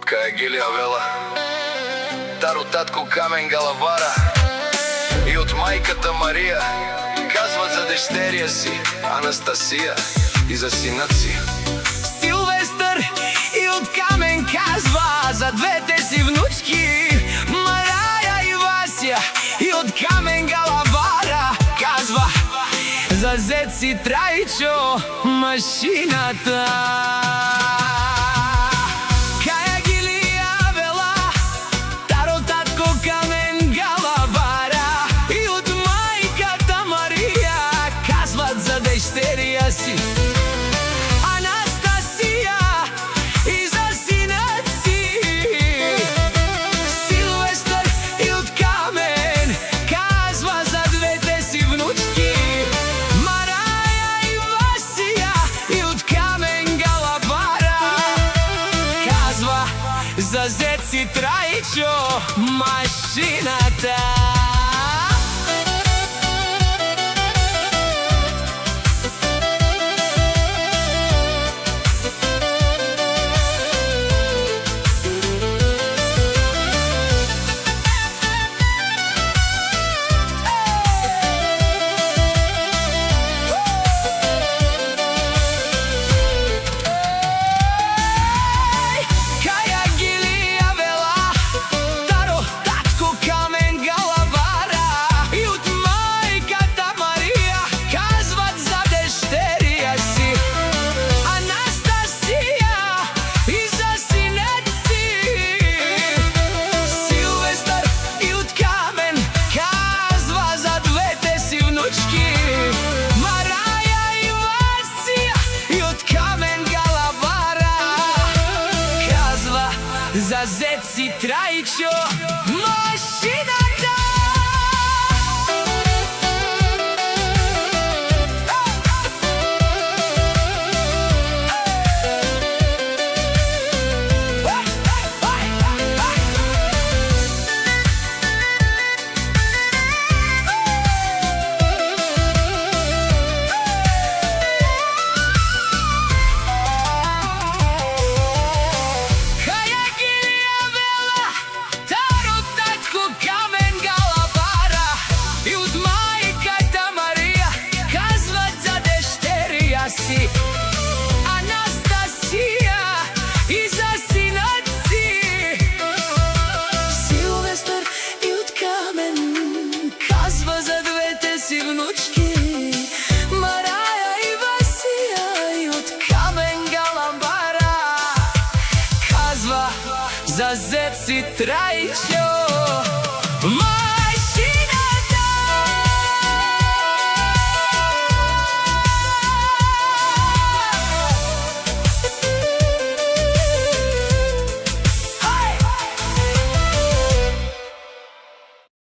кај Гилија Вела, Таро татко Камен Галавара и од мајката Марија казват за дештерија си Анастасија и за синат си Силвестар, и од Камен казва за двете си внучки Мараја и Васја, и од Камен Галавара казва за зет си Трајчо машината. Кај Гилија Вела, Таро татко Камен Галавара и од мајката Марија казват за дештерија си Анастасија и за синат си Силвестар, и од Камен казва за двете си внучки Мараја и Васија, и од Камен Галавара казва за зет си Трајчо машината. За зет си Трајчо машината. Анастасија и за синат си Силвестар, и од Камен казва за двете си внучки Мараја и Васија, и од Камен Галавара казва за зет си Трајчо